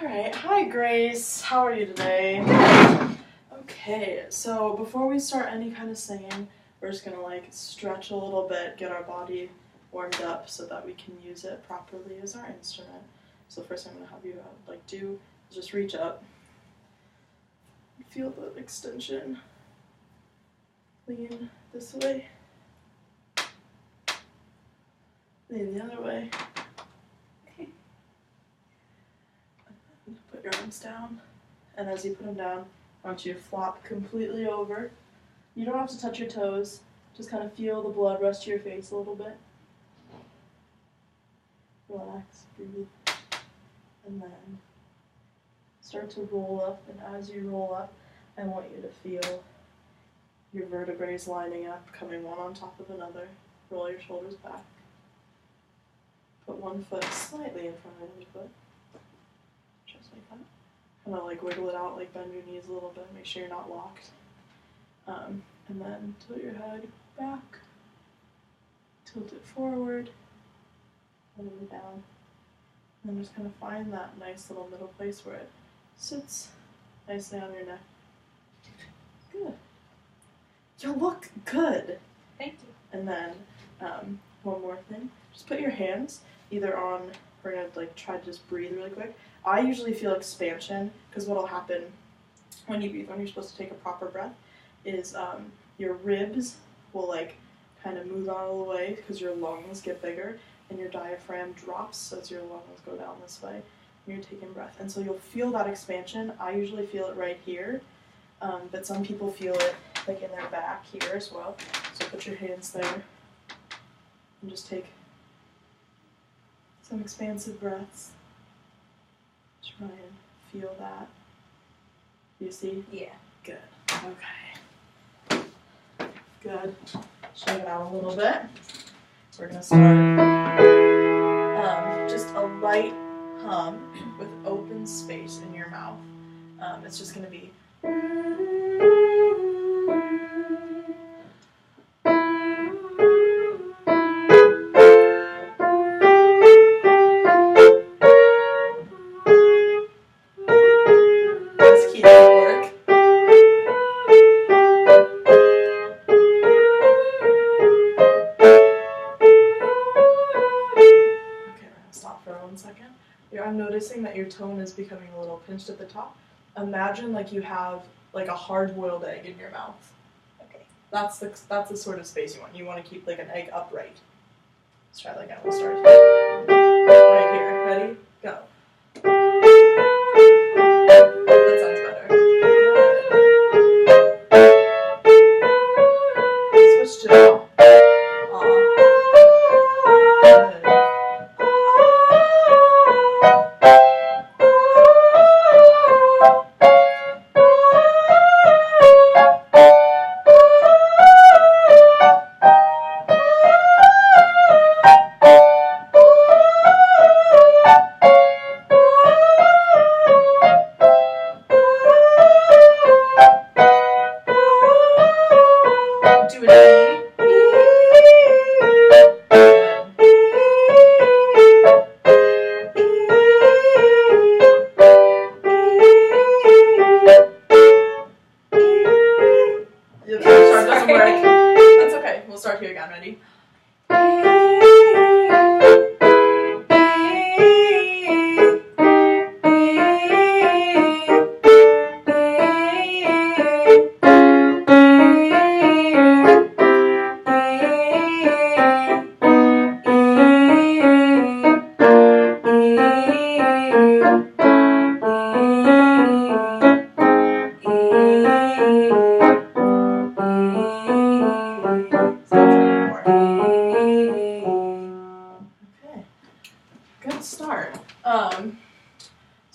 Alright, hi Grace. How are you today? Okay, so before we start any kind of singing, we're just gonna stretch a little bit, get our body warmed up so that we can use it properly as our instrument. So first I'm gonna have you do is just reach up. Feel the extension. Lean this way. Lean the other way. Okay. Put your arms down. And as you put them down, I want you to flop completely over. You don't have to touch your toes. Just kind of feel the blood rush to your face a little bit. Relax, breathe. And then start to roll up. And as you roll up, I want you to feel your vertebrae lining up, coming one on top of another. Roll your shoulders back. Put one foot slightly in front of the other foot. Just like that. Kind of wiggle it out, bend your knees a little bit, make sure you're not locked. And then tilt your head back, tilt it forward, all the way down. And then just kind of find that nice little middle place where it sits nicely on your neck. Good. You look good. Thank you. And then one more thing. Just put your hands either on, we're going to try to just breathe really quick. I usually feel expansion because what will happen when you breathe, when you're supposed to take a proper breath, is your ribs will kind of move out of the way because your lungs get bigger and your diaphragm drops as your lungs go down this way when you're taking breath. And so you'll feel that expansion. I usually feel it right here, but some people feel it in their back here as well. So put your hands there and just take some expansive breaths. Try and feel that. You see? Yeah. Good. Okay. Good. Shake it out a little bit. We're going to start just a light hum with open space in your mouth. It's just going to be that your tone is becoming a little pinched at the top. Imagine you have a hard-boiled egg in your mouth. Okay. That's the sort of space you want. You want to keep an egg upright. Let's try that again. We'll start here. Right here. Ready? Go. That sounds better. Good. Switch to now.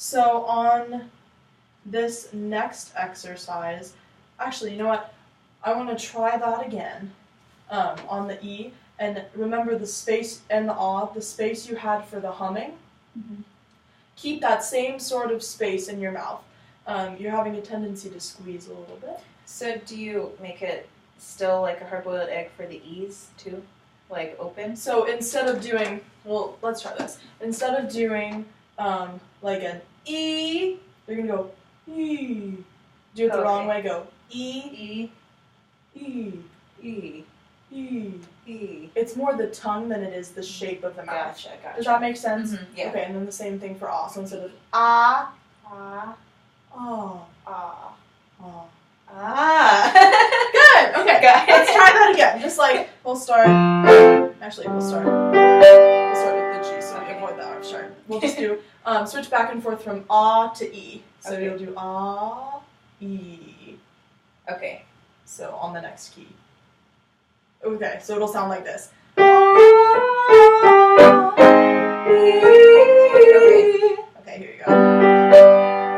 So on this next exercise, actually, you know what? I want to try that again on the E. And remember the space and the ah, the space you had for the humming. Mm-hmm. Keep that same sort of space in your mouth. You're having a tendency to squeeze a little bit. So do you make it still like a hard-boiled egg for the E's too? Like open? So instead of doing, well, let's try this. Instead of doing like an E, you're gonna go E. Do it the wrong way, go E, E, E, E, E. E. It's more the tongue than it is the shape of the mouth. Gotcha. Does that make sense? Mm-hmm. Yeah. Okay, and then the same thing for ah. So instead of ah, Ah. ah, Ah. ah. Ah. Good. Okay. Got it. Let's try that again. Just like we'll start. Actually, we'll start with the G, so we avoid that hard start. We'll just do switch back and forth from ah to E. So Okay. you'll do ah, E. Okay. So on the next key. Okay, so it'll sound like this. Okay, here you go.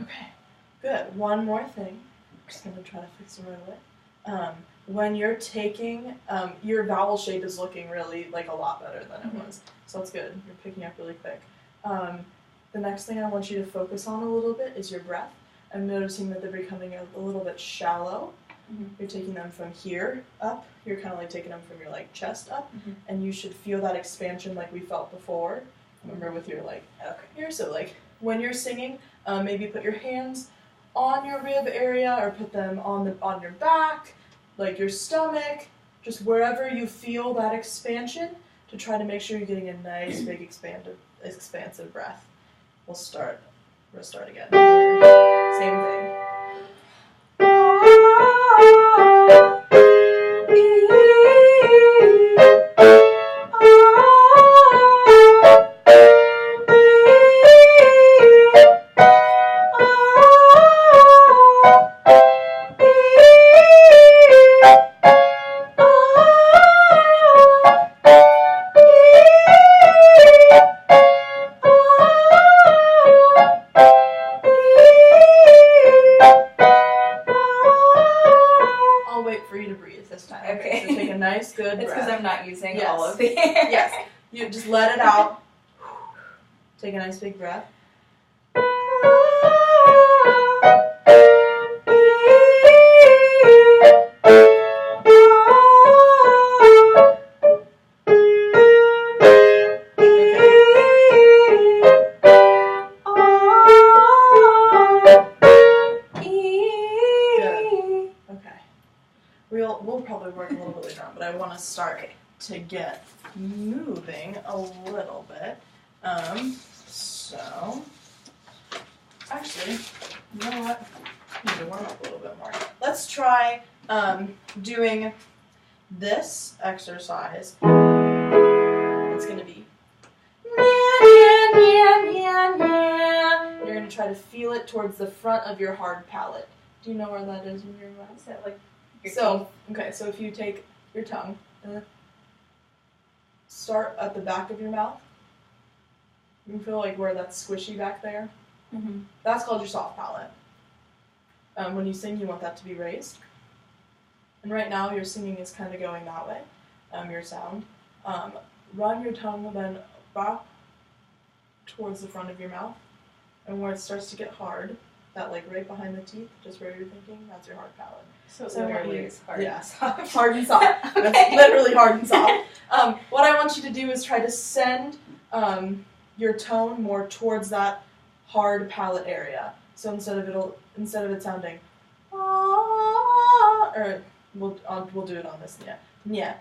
Okay, good. One more thing. I'm just going to try to fix it right away. When you're taking, your vowel shape is looking really like a lot better than it was. So that's good. You're picking up really quick. The next thing I want you to focus on a little bit is your breath. I'm noticing that they're becoming a little bit shallow. Mm-hmm. You're taking them from here up. You're kind of like taking them from your like chest up. Mm-hmm. And you should feel that expansion like we felt before. Remember with your like here. So like when you're singing, maybe put your hands on your rib area or put them on your back, like your stomach, just wherever you feel that expansion to try to make sure you're getting a nice big expansive breath. We'll start again. Same thing. I'll wait for you to breathe this time. Okay. So take a nice good breath. It's because I'm not using Yes. all of the air. Yes. You just let it out. Take a nice big breath. We'll probably work a little bit later on, but I want to start to get moving a little bit. So actually, you know what? I need to warm up a little bit more. Let's try doing this exercise. It's gonna be you're gonna try to feel it towards the front of your hard palate. Do you know where that is in your mouth? Is that like your So, okay, so if you take your tongue, start at the back of your mouth. You can feel like where that's squishy back there. Mm-hmm. That's called your soft palate. When you sing, you want that to be raised. And right now, your singing is kind of going that way, your sound. Run your tongue then back towards the front of your mouth. And where it starts to get hard, that like right behind the teeth, just where you're thinking, that's your hard palate. So So literally what you- it's hard. Yeah, hard and soft. Okay. That's literally hard and soft. What I want you to do is try to send your tone more towards that hard palate area. So instead of it sounding ah, or we'll do it on this yeah.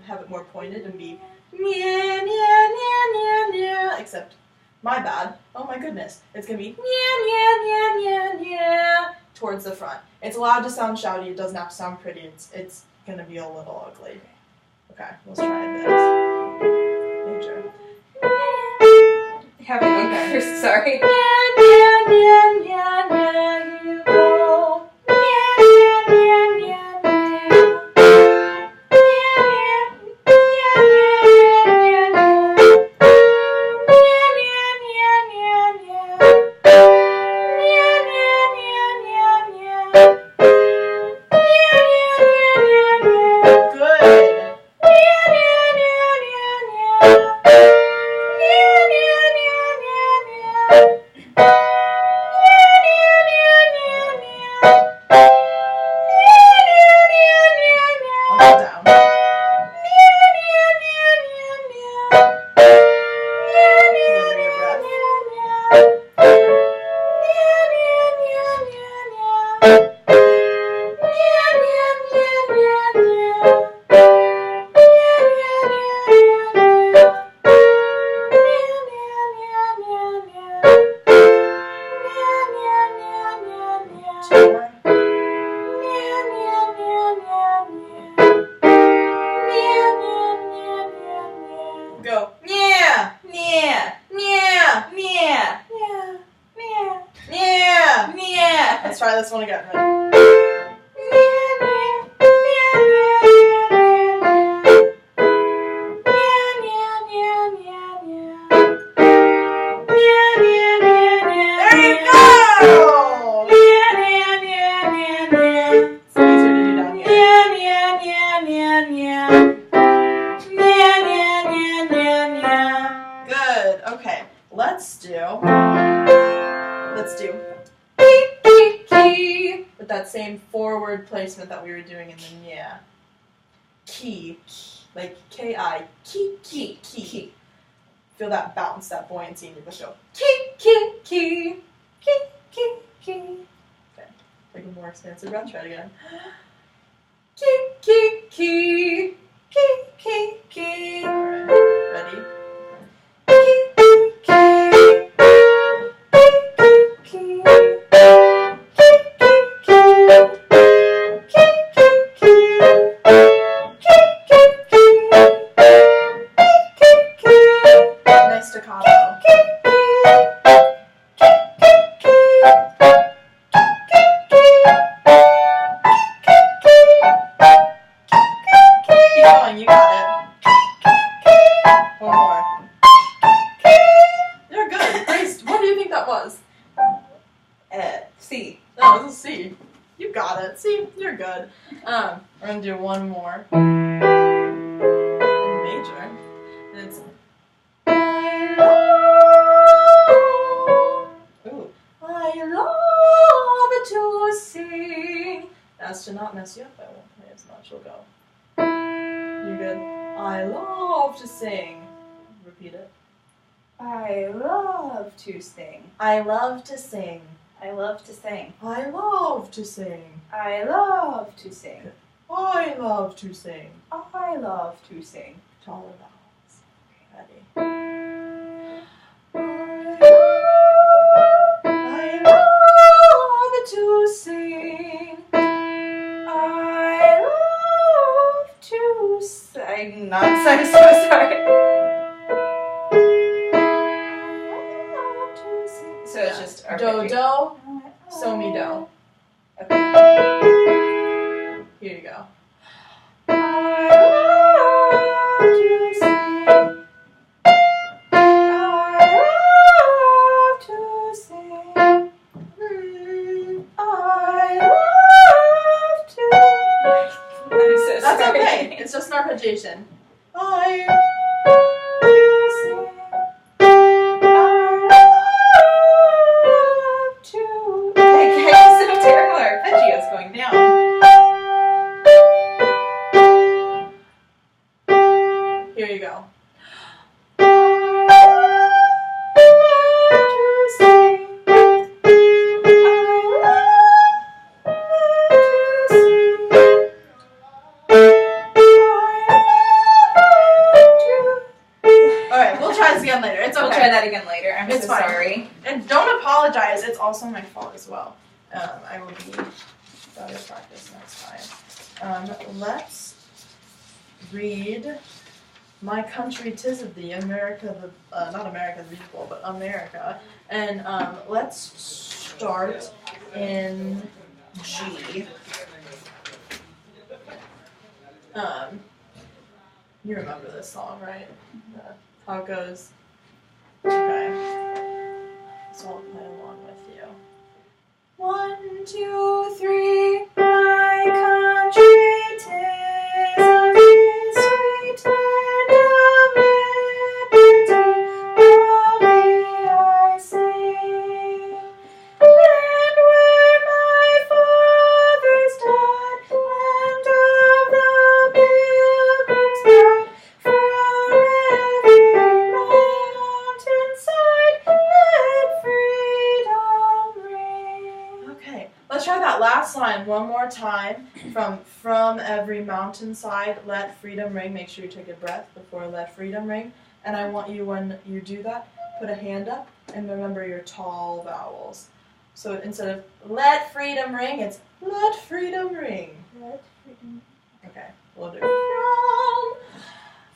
Have it more pointed and be except my bad. Oh my goodness. It's gonna be towards the front. It's allowed to sound shouty, it doesn't have to sound pretty, it's gonna be a little ugly. Okay, let's try this. Make sure. Have it Okay. first, sorry. You go. last one again. Ready? With that same forward placement that we were doing in the yeah. Key. Like K-I. Key. Feel that bounce, that buoyancy in your voice. Key. Okay. Like a more expansive breath. Try it again. Key. Alright. Ready? Nice staccato. Keep going, you got it. One more. You're good. Grace, what do you think that was? C. No, it was a C. You got it. See, you're good. We're gonna do one more. In major. And it's I love to sing. As to not mess you up, I won't play as much. You'll go. You good? I love to sing. Repeat it. I love to sing. I love to sing. I love to sing. I love to sing. I love to sing. I love to sing. I love to sing. Taller vowels. Ready? I love to sing. I love to sing. I'm so sorry. So it's just do, do, so, mi, do. Okay. Here you go. I love to sing. I love to sing. I love to. I'm so That's sorry. okay. It's just an arpeggiation. I sing. Some terrible arpeggios going down. Here you go. Alright, we'll try this again later. It's okay. We'll try that again later. I'm It's so fine. sorry. And don't apologize. It's also my fault as well. I will be better practice next time. Let's read My Country 'Tis of Thee, America, not America the People, but America. And let's start in G. You remember this song, right? How it goes. Okay. So I'll play along with you. 1, 2, 3. My country 'tis of thee, sweet land of liberty. Of thee I sing. Land where my fathers died, land of the pilgrims bride. From every mountainside, let freedom ring. Okay, let's try that last line one more time. From every mountainside, let freedom ring. Make sure you take a breath before let freedom ring. And I want you, when you do that, put a hand up and remember your tall vowels. So instead of let freedom ring, it's let freedom ring. Let freedom. Okay, we'll do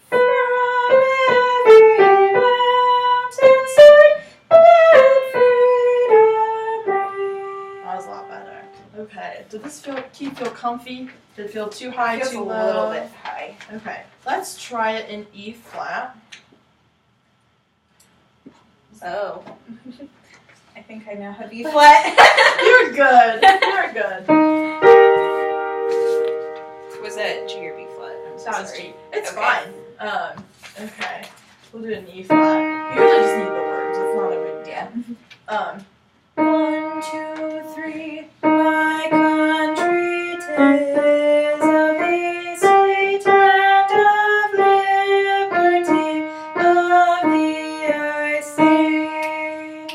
From every mountainside, let freedom ring. that was a lot better. key feel comfy? Did it feel too high, Feels too a low? little bit high. Okay, let's try it in E flat. Oh. I think I know how B flat. You're good. You're good. Was that G or B flat? I'm so That was sorry. G. It's Okay. fine. Okay. We'll do an E flat. You really just need the words. It's not a big deal. Yeah. 1, 2, 3. My country 'tis of the sweet land of liberty, of the I sing.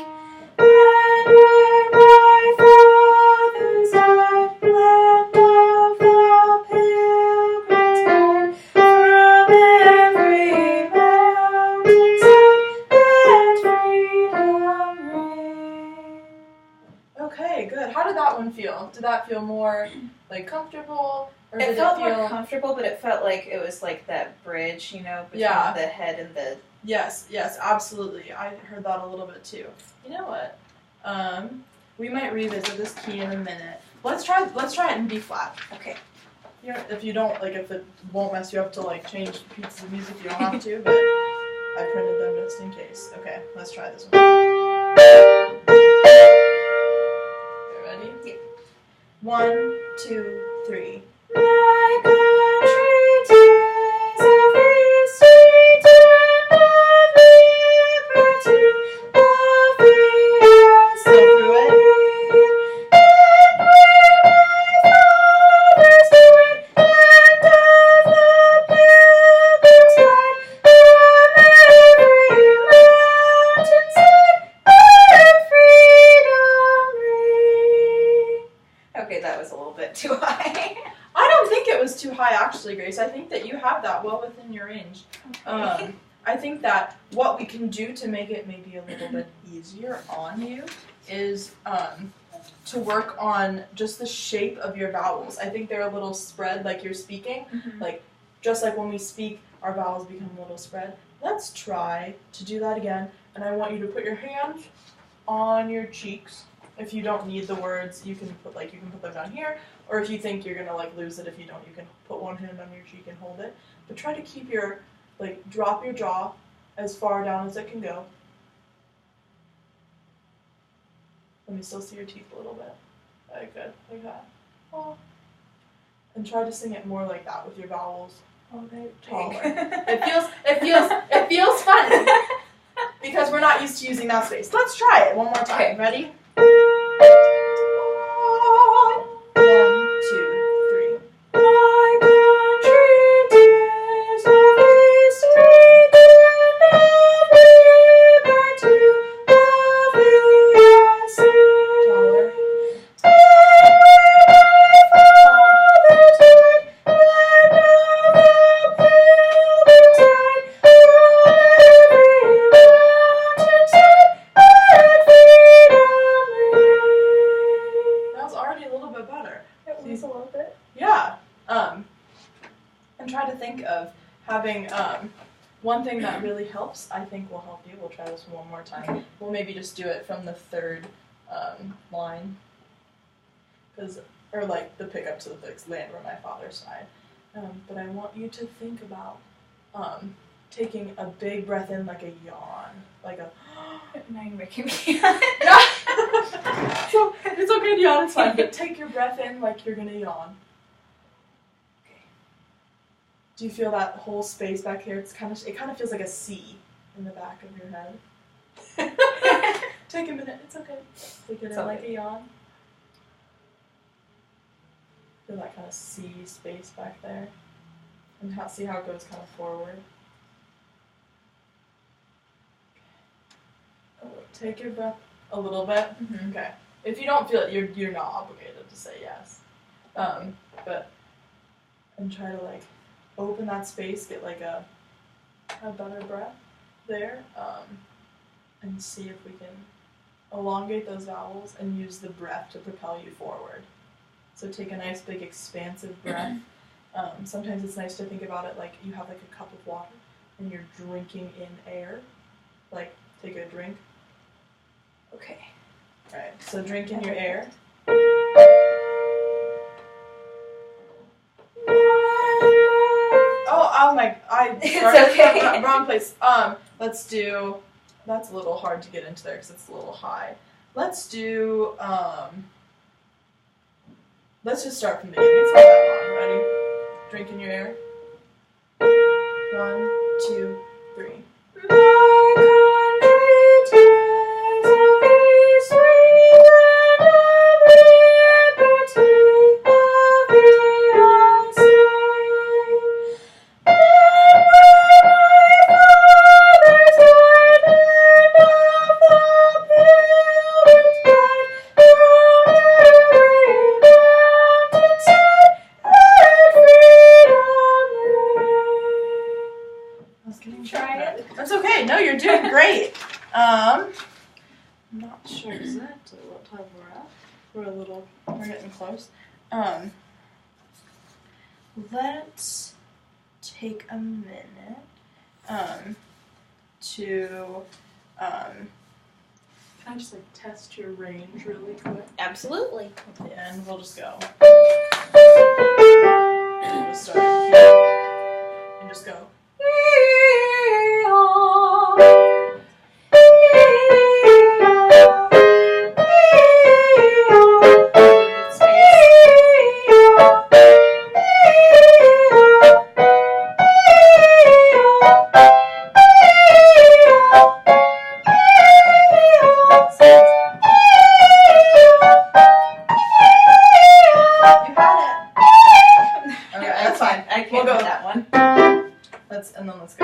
Land where my fathers died, land of the pilgrims born, from every mountainside, let freedom reign. Okay, good. How did that one feel? Did that feel more like comfortable, or did It felt feel more comfortable, but it felt like it was like that bridge, you know, between Yeah. the head and the. Yes, absolutely. I heard that a little bit too. You know what? We might revisit this key in a minute. Let's try it in B flat. Okay. If you don't like, if it won't mess you up to like change pieces of music, you don't have to. But I printed them just in case. Okay, let's try this one. Okay, ready? Yeah. 1, 2, 3. My country 'tis of the sweet land of liberty, of the I sing. Land where my fathers died, land of the pilgrims died, from every mountainside, let freedom reign. Okay, that was a little bit too high. I don't think it was too high, actually, Grace. I think that you have that well within your range. I think that what we can do to make it maybe a little bit easier on you is to work on just the shape of your vowels. I think they're a little spread like you're speaking. Like, just like when we speak, our vowels become a little spread. Let's try to do that again. And I want you to put your hands on your cheeks. If you don't need the words, you can put them down here. Or if you think you're gonna like lose it, if you don't, you can put one hand on your cheek and hold it. But try to keep your, like, drop your jaw as far down as it can go. Let me still see your teeth a little bit. Very good, like that. Oh. And try to sing it more like that with your vowels. Okay, taller. It feels funny because we're not used to using that space. Let's try it one more time. Okay. Ready? 1, 2, 3. My country 'tis of the sweet land of liberty, of the I sing. Taller. Land where my fathers died, land of the pilgrims died, from every mountainside, let freedom reign. That was already a little bit better. It was a little bit. Yeah. And try to think of having one thing that really helps. I think will help you. We'll try this one more time. Okay. We'll maybe just do it from the third line, or like the pickup to the land where my father's side. But I want you to think about taking a big breath in, like a yawn, like a. Now you're making me. Yeah. So it's okay to yawn. It's fine. But take your breath in like you're gonna yawn. Do you feel that whole space back here? It kind of feels like a C in the back of your head. Take a minute. It's okay. Take it in like a yawn. Feel that kind of C space back there, and see how it goes kind of forward. Take your breath a little bit. Mm-hmm. Okay. If you don't feel it, you're not obligated to say yes. But and try to like open that space, get like a better breath there, and see if we can elongate those vowels and use the breath to propel you forward. So take a nice big expansive breath. Sometimes it's nice to think about it like you have like a cup of water and you're drinking in air. Like take a drink. Okay. Alright, so drink in your air. Oh my, I It's started okay. from the wrong place. Let's do, that's a little hard to get into there because it's a little high. Let's do, let's just start from the beginning. It's not that long. Ready? Drink in your air. 1, 2, 3. Try it. That's okay. No, you're doing great. I'm not sure exactly what time we're at. We're getting close. Let's take a minute, to, can I just like test your range really quick? Absolutely. And we'll just go. We'll just start here. And just go. I can't We'll go. do that one. Let's go.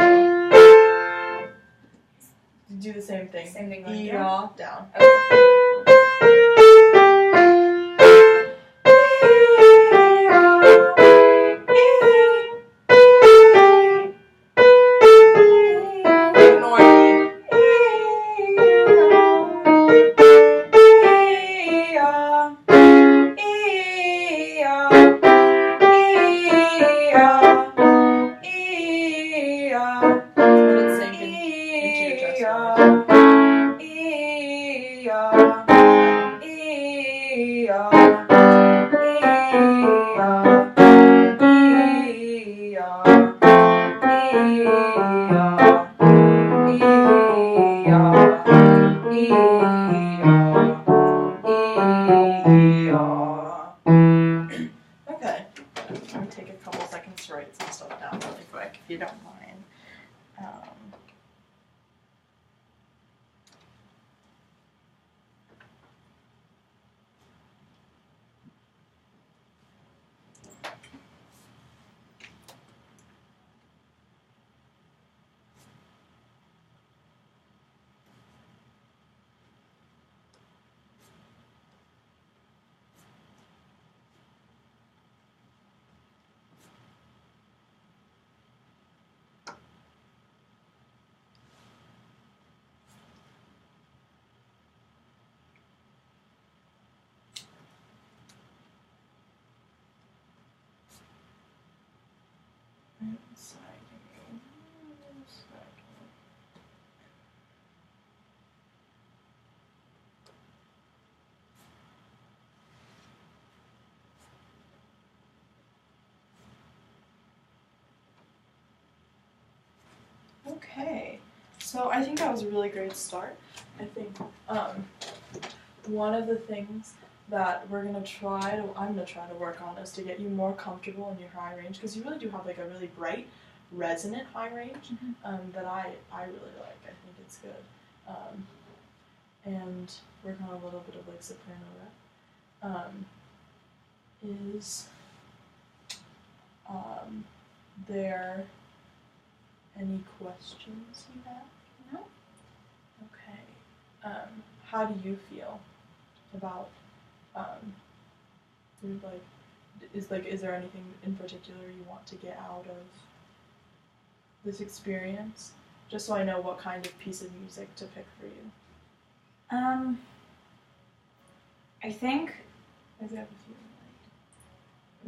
Do the same thing. Same thing going E, down. down. Ignore me. Let it sink into your chest. Okay. I'm gonna take a couple seconds to write some stuff down really quick, if you don't mind. Okay, so I think that was a really great start. I think one of the things that I'm gonna try to work on is to get you more comfortable in your high range, because you really do have like a really bright, resonant high range that I really like. I think it's good. And work on a little bit of like soprano rep. Is there any questions you have? No. Okay. How do you feel about is there anything in particular you want to get out of this experience? Just so I know what kind of piece of music to pick for you. I think I have a few.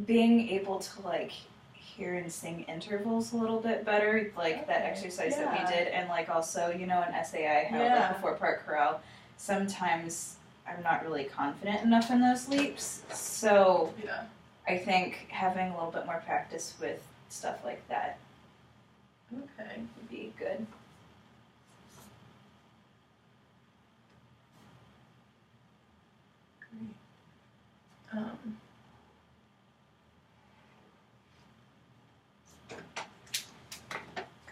being able to like hear and sing intervals a little bit better, like that exercise that we did, and like also, you know, in SAI, how like before part chorale, sometimes I'm not really confident enough in those leaps, so I think having a little bit more practice with stuff like that Okay. would be good. Great.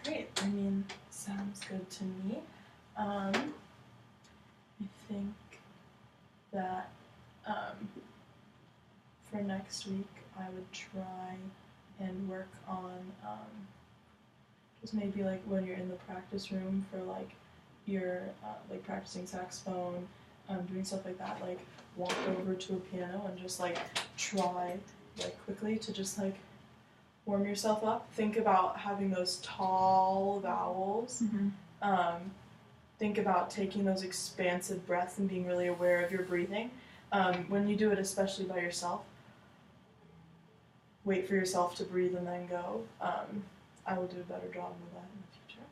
Great. I mean, sounds good to me. I think that for next week I would try and work on just maybe like when you're in the practice room for like your like practicing saxophone, doing stuff like that, like walk over to a piano and just like try like quickly to just like warm yourself up. Think about having those tall vowels. Think about taking those expansive breaths and being really aware of your breathing. When you do it, especially by yourself, wait for yourself to breathe and then go. I will do a better job with that in the future.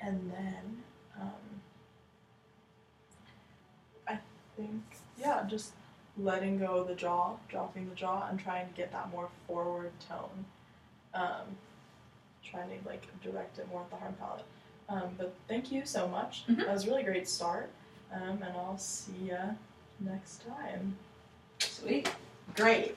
And then I think, yeah, just letting go of the jaw, dropping the jaw, and trying to get that more forward tone. Trying to like direct it more at the hard palate. But thank you so much. That was a really great start. And I'll see ya next time. Sweet. Great.